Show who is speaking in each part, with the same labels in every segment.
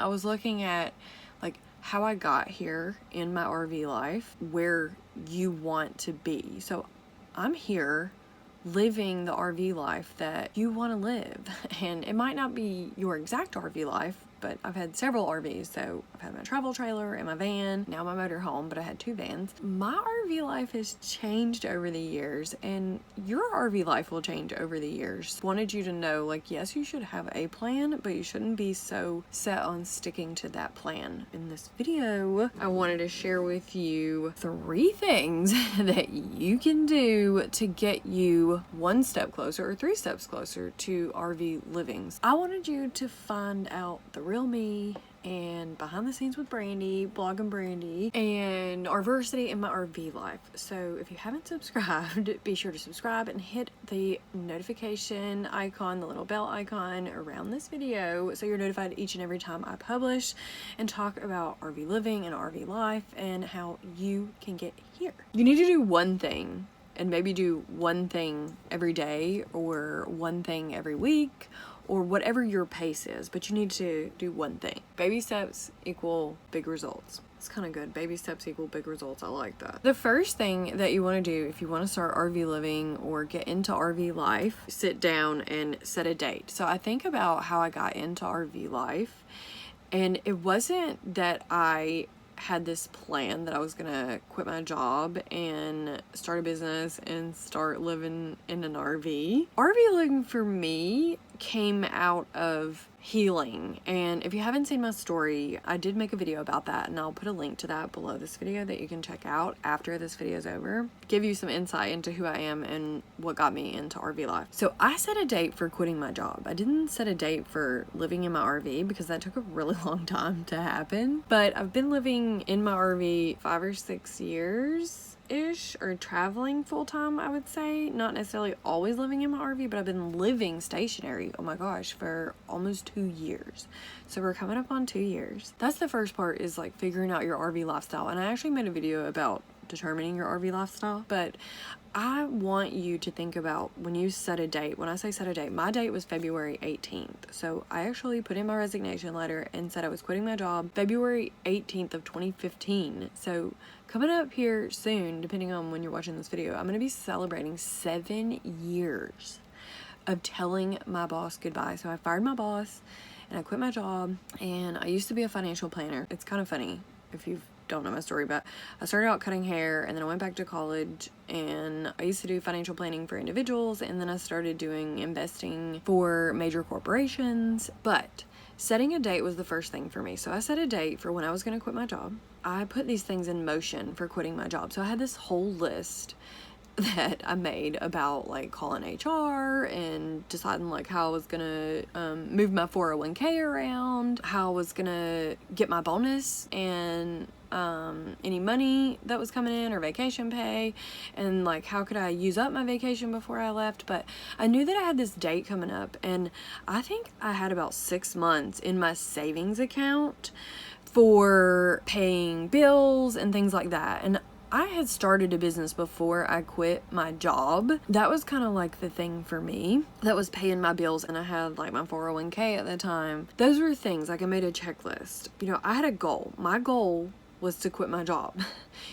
Speaker 1: I was looking at like how I got here in my RV life, where you want to be. So I'm here living the RV life that you want to live. And it might not be your exact RV life, but I've had several RVs. So I've had my travel trailer and my van, now my motorhome, but I had 2 vans. My RV life has changed over the years, and your RV life will change over the years. Wanted you to know, like, yes, you should have a plan, but you shouldn't be so set on sticking to that plan. In this video, I wanted to share with you 3 things that you can do to get you 1 step closer or 3 steps closer to RV livings. I wanted you to find out the real me and behind the scenes with Brandy, blogging Brandy, and RVersity and my RV life. So if you haven't subscribed, be sure to subscribe and hit the notification icon, the little bell icon around this video, so you're notified each and every time I publish and talk about RV living and RV life and how you can get here. You need to do one thing, and maybe do one thing every day or one thing every week, or whatever your pace is, but you need to do one thing. Baby steps equal big results. It's kind of good. Baby steps equal big results. I like that. The first thing that you want to do if you want to start RV living or get into RV life, sit down and set a date. So I think about how I got into RV life, and it wasn't that I had this plan that I was gonna quit my job and start a business and start living in an RV. RV living for me came out of healing, and if you haven't seen my story, I did make a video about that, and I'll put a link to that below this video that you can check out after this video is over. Give you some insight into who I am and what got me into RV life. So I set a date for quitting my job. I didn't set a date for living in my RV because that took a really long time to happen, but I've been living in my RV 5 or 6 years ish, or traveling full-time, I would say. Not necessarily always living in my RV, but I've been living stationary, oh my gosh, for almost 2 years. So we're coming up on 2 years. That's the first part, is like figuring out your RV lifestyle. And I actually made a video about determining your RV lifestyle, but I want you to think about when you set a date. When I say set a date, my date was February 18th. So I actually put in my resignation letter and said I was quitting my job February 18th of 2015. So coming up here soon, depending on when you're watching this video, I'm going to be celebrating 7 years of telling my boss goodbye. So I fired my boss and I quit my job, and I used to be a financial planner. It's kind of funny if you don't know my story, but I started out cutting hair, and then I went back to college, and I used to do financial planning for individuals, and then I started doing investing for major corporations. But setting a date was the first thing for me. So I set a date for when I was going to quit my job. I put these things in motion for quitting my job. So I had this whole list that I made about like calling HR and deciding like how I was gonna move my 401k around, how I was gonna get my bonus and any money that was coming in, or vacation pay, and like how could I use up my vacation before I left. But I knew that I had this date coming up, and I think I had about 6 months in my savings account for paying bills and things like that. And I had started a business before I quit my job. That was kind of like the thing for me that was paying my bills, and I had like my 401k at the time. Those were things, like I made a checklist. You know, I had a goal. My goal was to quit my job.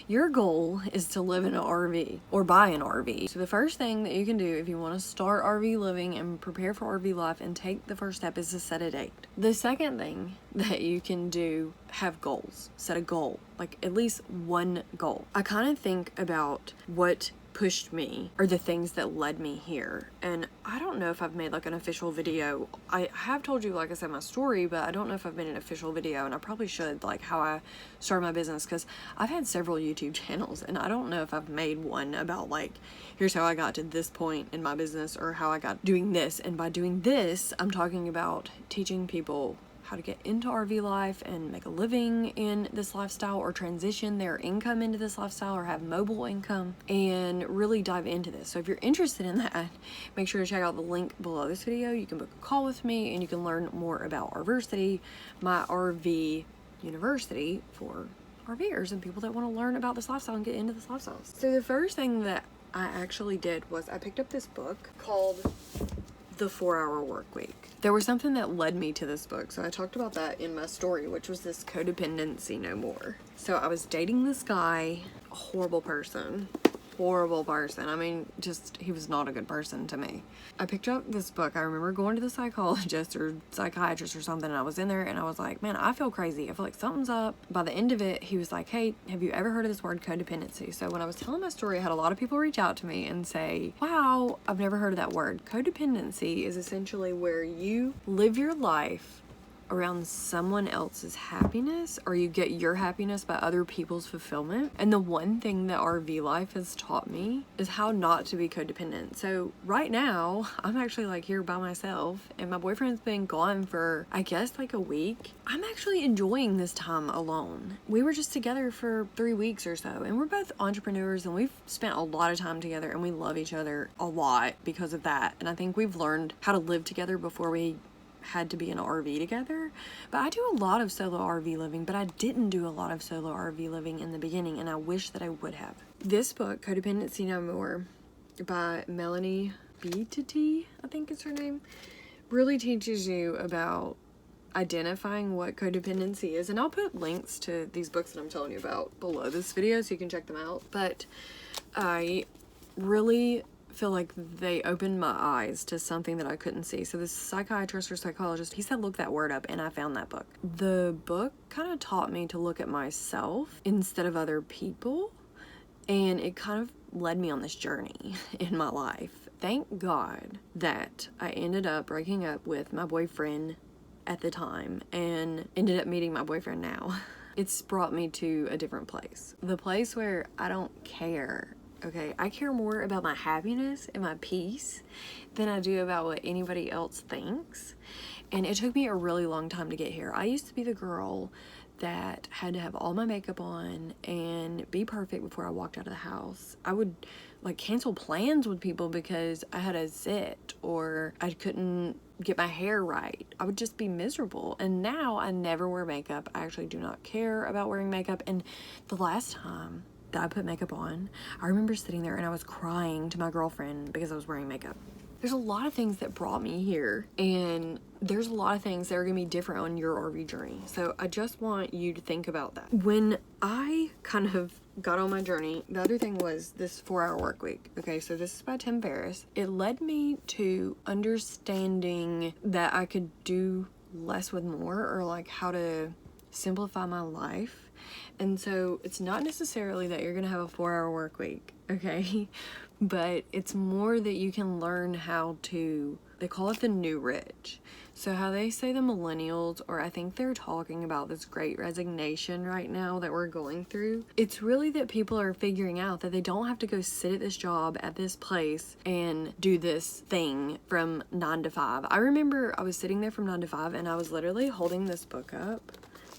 Speaker 1: Your goal is to live in an RV or buy an RV. So the first thing that you can do if you want to start RV living and prepare for RV life and take the first step is to set a date. The second thing that you can do, have goals. Set a goal, like at least one goal. I kind of think about what pushed me, or the things that led me here. And I don't know if I've made like an official video. I have told you, like I said, my story, but I don't know if I've made an official video, and I probably should, like how I started my business, because I've had several YouTube channels, and I don't know if I've made one about like, here's how I got to this point in my business, or how I got doing this. And by doing this, I'm talking about teaching people how to get into RV life and make a living in this lifestyle, or transition their income into this lifestyle, or have mobile income, and really dive into this. So if you're interested in that, make sure to check out the link below this video. You can book a call with me, and you can learn more about RVersity, my RV university for RVers and people that want to learn about this lifestyle and get into this lifestyle. So the first thing that I actually did was I picked up this book called the 4-Hour Work Week. There was something that led me to this book, so I talked about that in my story, which was this Codependency No More. So I was dating this guy, a horrible person. I mean, just, he was not a good person to me. I picked up this book. I remember going to the psychologist or psychiatrist or something, and I was in there and I was like, man, I feel crazy. I feel like something's up. By the end of it, he was like, hey, have you ever heard of this word codependency? So when I was telling my story, I had a lot of people reach out to me and say, wow, I've never heard of that word. Codependency is essentially where you live your life around someone else's happiness, or you get your happiness by other people's fulfillment. And the one thing that RV life has taught me is how not to be codependent. So right now, I'm actually like here by myself, and my boyfriend's been gone for, I guess, like a week. I'm actually enjoying this time alone. We were just together for 3 weeks or so, and we're both entrepreneurs, and we've spent a lot of time together, and we love each other a lot because of that. And I think we've learned how to live together before we had to be in an RV together. But I do a lot of solo RV living, but I didn't do a lot of solo RV living in the beginning, and I wish that I would have. This book, Codependency No More, by Melanie Beatty, I think is her name, really teaches you about identifying what codependency is. And I'll put links to these books that I'm telling you about below this video so you can check them out. But I really feel like they opened my eyes to something that I couldn't see. So this psychiatrist or psychologist, he said look that word up, and I found that book. The book kind of taught me to look at myself instead of other people, and it kind of led me on this journey in my life. Thank God that I ended up breaking up with my boyfriend at the time and ended up meeting my boyfriend now. It's brought me to a different place. The place where I don't care. Okay, I care more about my happiness and my peace than I do about what anybody else thinks. And it took me a really long time to get here. I used to be the girl that had to have all my makeup on and be perfect before I walked out of the house. I would like cancel plans with people because I had a zit or I couldn't get my hair right. I would just be miserable. And now I never wear makeup. I actually do not care about wearing makeup. And the last time that I put makeup on, I remember sitting there and I was crying to my girlfriend because I was wearing makeup. There's a lot of things that brought me here, and there's a lot of things that are gonna be different on your RV journey. So I just want you to think about that. When I kind of got on my journey, the other thing was this 4-Hour Work Week. Okay, so this is by Tim Ferriss. It led me to understanding that I could do less with more, or like how to simplify my life. And so it's not necessarily that you're gonna have a 4-hour work week, okay? But it's more that you can learn how to, they call it the new rich. So how they say the millennials, or I think they're talking about this great resignation right now that we're going through. It's really that people are figuring out that they don't have to go sit at this job at this place and do this thing from 9 to 5. I remember I was sitting there from 9 to 5 and I was literally holding this book up,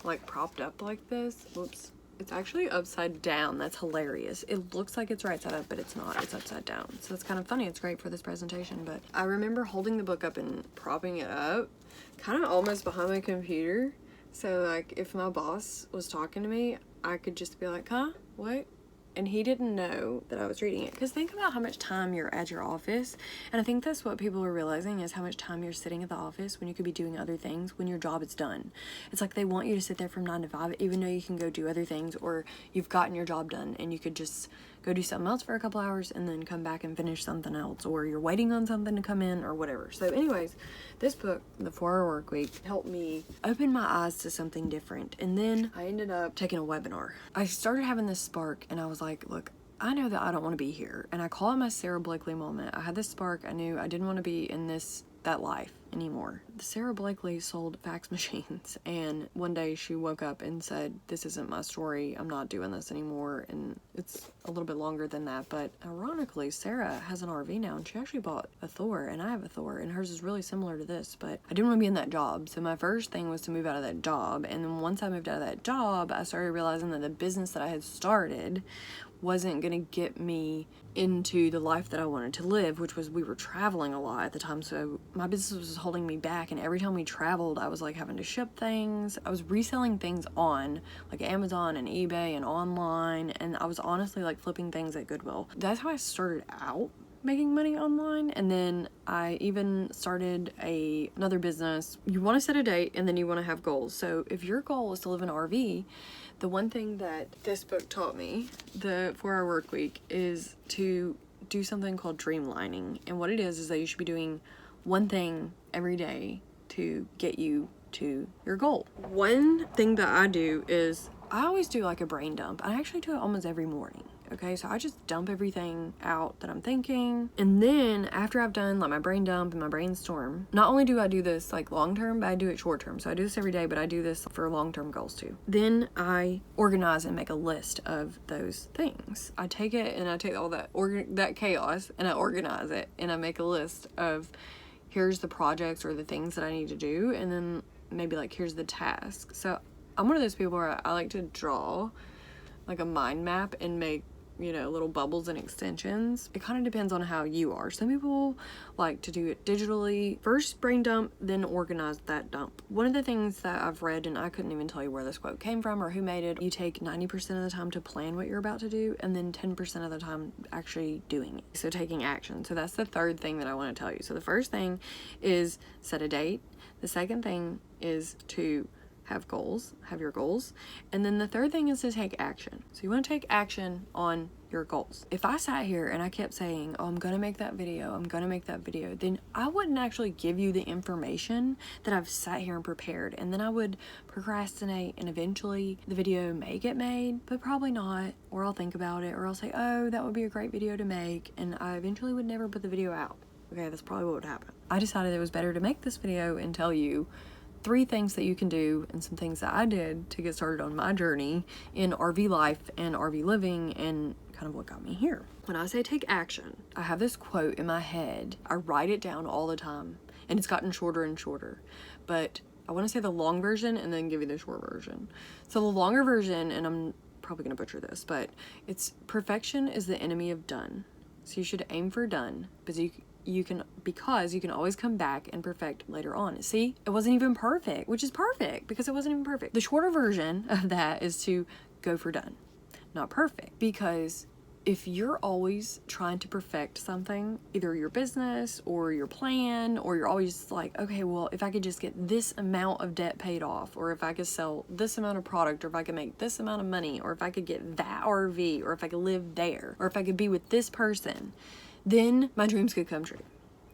Speaker 1: like propped up like this. Whoops. It's actually upside down. That's hilarious. It looks like it's right side up, but it's not. It's upside down. So it's kind of funny. It's great for this presentation. But I remember holding the book up and propping it up, kind of almost behind my computer. So like if my boss was talking to me, I could just be like, huh? What? And he didn't know that I was reading it. Because think about how much time you're at your office. And I think that's what people are realizing, is how much time you're sitting at the office when you could be doing other things when your job is done. It's like they want you to sit there from 9 to 5, even though you can go do other things, or you've gotten your job done and you could just go do something else for a couple hours and then come back and finish something else, or you're waiting on something to come in or whatever. So anyways, this book, The 4-Hour Work Week, helped me open my eyes to something different. And then I ended up taking a webinar. I started having this spark and I was like, look, I know that I don't want to be here. And I call it my Sarah Blakely moment. I had this spark. I knew I didn't want to be in that life anymore. Sarah Blakely sold fax machines, and one day she woke up and said, this isn't my story, I'm not doing this anymore. And it's a little bit longer than that, but ironically Sarah has an RV now, and she actually bought a Thor, and I have a Thor, and hers is really similar to this. But I didn't want to be in that job, so my first thing was to move out of that job. And then once I moved out of that job, I started realizing that the business that I had started wasn't gonna get me into the life that I wanted to live, which was, we were traveling a lot at the time, so my business was holding me back. And every time we traveled, I was like having to ship things. I was reselling things on like Amazon and eBay and online, and I was honestly like flipping things at Goodwill. That's how I started out making money online. And then I even started another business. You want to set a date and then you want to have goals. So if your goal is to live in an RV, the one thing that this book taught me, the 4-Hour Work Week, is to do something called dreamlining. And what it is that you should be doing one thing every day to get you to your goal. One thing that I do is I always do like a brain dump. I actually do it almost every morning. Okay, so I just dump everything out that I'm thinking. And then after I've done like my brain dump and my brainstorm, not only do I do this like long term, but I do it short term. So I do this every day, but I do this for long term goals too. Then I organize and make a list of those things. I take it and I take all that chaos and I organize it and I make a list of here's the projects or the things that I need to do, and then maybe like here's the task. So I'm one of those people where I like to draw like a mind map and make, you know, little bubbles and extensions. It kind of depends on how you are. Some people like to do it digitally. First brain dump, then organize that dump. One of the things that I've read, and I couldn't even tell you where this quote came from or who made it, you take 90% of the time to plan what you're about to do and then 10% of the time actually doing it. So taking action. So that's the third thing that I want to tell you. So the first thing is set a date. The second thing is to have your goals. And then the third thing is to take action. So you want to take action on your goals. If I sat here and I kept saying, oh, I'm going to make that video, then I wouldn't actually give you the information that I've sat here and prepared. And then I would procrastinate and eventually the video may get made, but probably not. Or I'll think about it, or I'll say, oh, that would be a great video to make. And I eventually would never put the video out. Okay, that's probably what would happen. I decided it was better to make this video and tell you 3 things that you can do and some things that I did to get started on my journey in RV life and RV living and kind of what got me here. When I say take action, I have this quote in my head. I write it down all the time and it's gotten shorter and shorter, but I want to say the long version and then give you the short version. So the longer version, and I'm probably going to butcher this, but it's perfection is the enemy of done. So you should aim for done, because you can always come back and perfect later on. See, it wasn't even perfect, which is perfect because it wasn't even perfect. The shorter version of that is to go for done, not perfect. Because if you're always trying to perfect something, either your business or your plan, or you're always like, okay, well, if I could just get this amount of debt paid off, or if I could sell this amount of product, or if I could make this amount of money, or if I could get that RV, or if I could live there, or if I could be with this person, then my dreams could come true.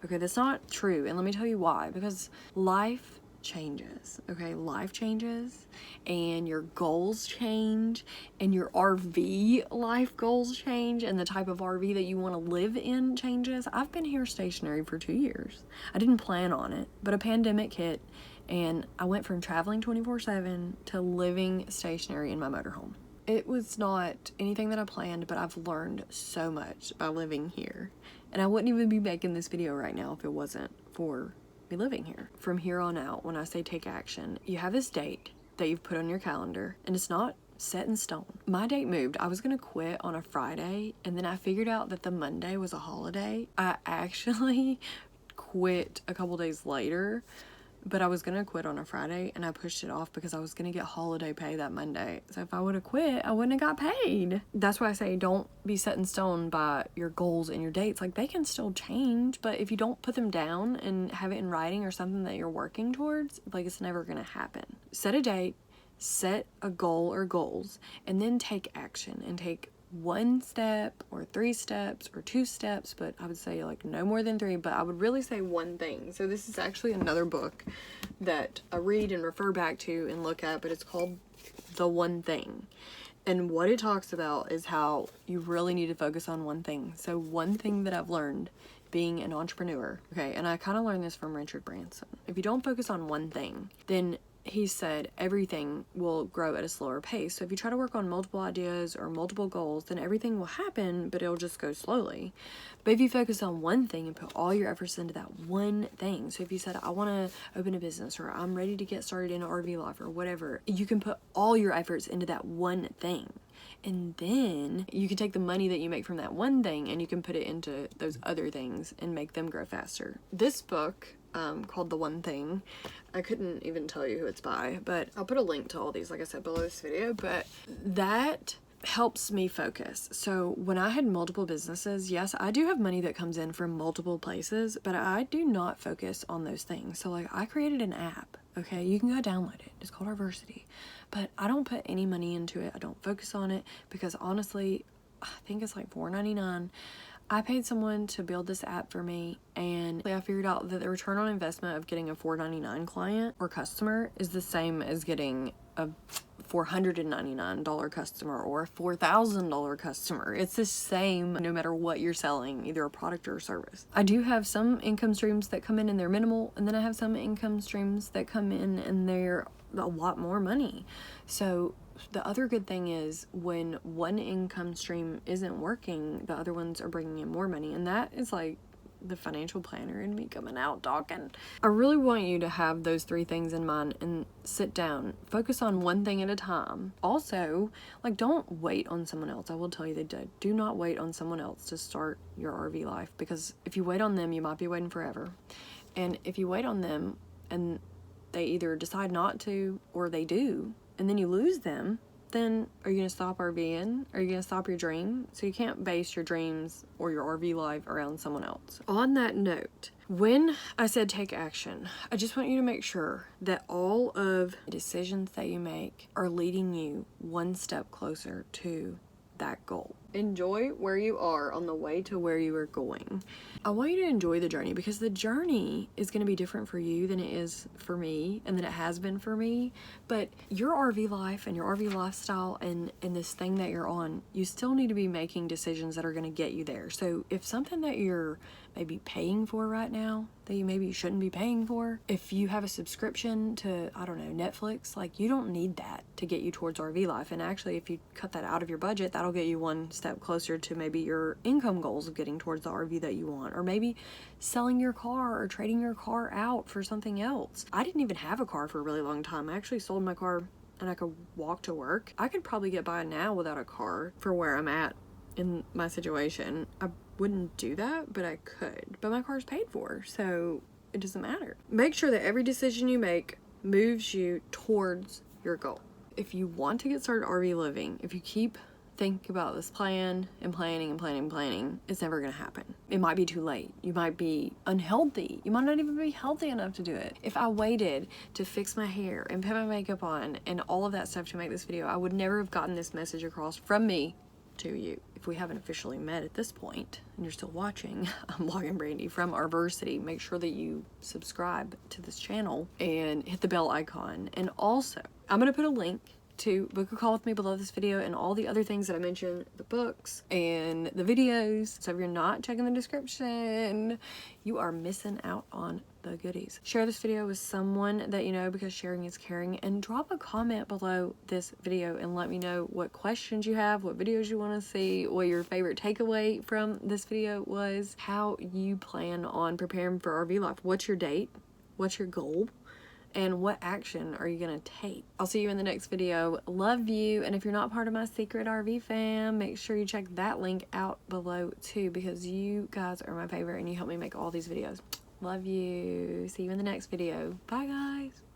Speaker 1: Okay, that's not true. And let me tell you why. Because life changes. Okay, life changes and your goals change and your RV life goals change and the type of RV that you want to live in changes. I've been here stationary for 2 years. I didn't plan on it, but a pandemic hit and I went from traveling 24/7 to living stationary in my motorhome. It was not anything that I planned, but I've learned so much by living here. And I wouldn't even be making this video right now if it wasn't for me living here. From here on out, when I say take action, you have this date that you've put on your calendar, and it's not set in stone. My date moved. I was gonna quit on a Friday, and then I figured out that the Monday was a holiday. I actually quit a couple days later, but I was gonna quit on a Friday and I pushed it off because I was gonna get holiday pay that Monday. So if I would have quit, I wouldn't have got paid. That's why I say don't be set in stone by your goals and your dates. Like, they can still change, but if you don't put them down and have it in writing or something that you're working towards, like, it's never gonna happen. Set a date, set a goal or goals, and then take action and take 1 step or 3 steps or 2 steps, but I would say like no more than 3, but I would really say one thing. So this is actually another book that I read and refer back to and look at, but it's called The One Thing. And what it talks about is how you really need to focus on one thing. So one thing that I've learned being an entrepreneur, okay, and I kind of learned this from Richard Branson. If you don't focus on one thing, then he said everything will grow at a slower pace. So if you try to work on multiple ideas or multiple goals, then everything will happen, but it'll just go slowly. But if you focus on one thing and put all your efforts into that one thing, so if you said, I want to open a business, or I'm ready to get started in RV life, or whatever, you can put all your efforts into that one thing. And then you can take the money that you make from that one thing and you can put it into those other things and make them grow faster. This book, called The One Thing, I couldn't even tell you who it's by, but I'll put a link to all these, like I said, below this video. But that helps me focus. So when I had multiple businesses, yes, I do have money that comes in from multiple places, but I do not focus on those things. So like I created an app, okay? You can go download it. It's called RVersity. But I don't put any money into it. I don't focus on it because honestly, I think it's like $4.99. I paid someone to build this app for me, and I figured out that the return on investment of getting a $4.99 client or customer is the same as getting a $499 customer or a $4,000 customer. It's the same no matter what you're selling, either a product or a service. I do have some income streams that come in and they're minimal, and then I have some income streams that come in and they're a lot more money. So the other good thing is when one income stream isn't working, the other ones are bringing in more money, and that is like the financial planner in me coming out talking. I really want you to have those 3 things in mind and sit down, focus on one thing at a time. Also, like, don't wait on someone else. I will tell you, do not wait on someone else to start your RV life, because if you wait on them, you might be waiting forever. And if you wait on them and they either decide not to or they do, and then you lose them, then are you going to stop RVing? Are you going to stop your dream? So you can't base your dreams or your RV life around someone else. On that note, when I said take action, I just want you to make sure that all of the decisions that you make are leading you one step closer to that goal. Enjoy where you are on the way to where you are going. I want you to enjoy the journey, because the journey is going to be different for you than it is for me and than it has been for me. But your RV life and your RV lifestyle and this thing that you're on, you still need to be making decisions that are going to get you there. So if something that you're maybe paying for right now that you maybe shouldn't be paying for, if you have a subscription to, I don't know, Netflix, like, you don't need that to get you towards RV life. And actually, if you cut that out of your budget, that'll get you one step closer to maybe your income goals of getting towards the RV that you want, or maybe selling your car or trading your car out for something else. I didn't even have a car for a really long time. I actually sold my car and I could walk to work. I could probably get by now without a car for where I'm at in my situation. I wouldn't do that, but I could. But my car's paid for, so it doesn't matter. Make sure that every decision you make moves you towards your goal. If you want to get started RV living, if you keep thinking about this plan and planning, it's never gonna happen. It might be too late. You might be unhealthy. You might not even be healthy enough to do it. If I waited to fix my hair and put my makeup on and all of that stuff to make this video, I would never have gotten this message across from me to you. If we haven't officially met at this point and you're still watching, I'm Logan Brandy from RVersity. Make sure that you subscribe to this channel and hit the bell icon. And also, I'm gonna put a link to book a call with me below this video and all the other things that I mentioned, the books and the videos. So if you're not checking the description, you are missing out on the goodies. Share this video with someone that you know, because sharing is caring, and drop a comment below this video and let me know what questions you have, what videos you want to see, what your favorite takeaway from this video was, how you plan on preparing for RV life. What's your date? What's your goal? And what action are you gonna take? I'll see you in the next video. Love you. And if you're not part of my secret RV fam, make sure you check that link out below too, because you guys are my favorite and you help me make all these videos. Love you. See you in the next video. Bye guys.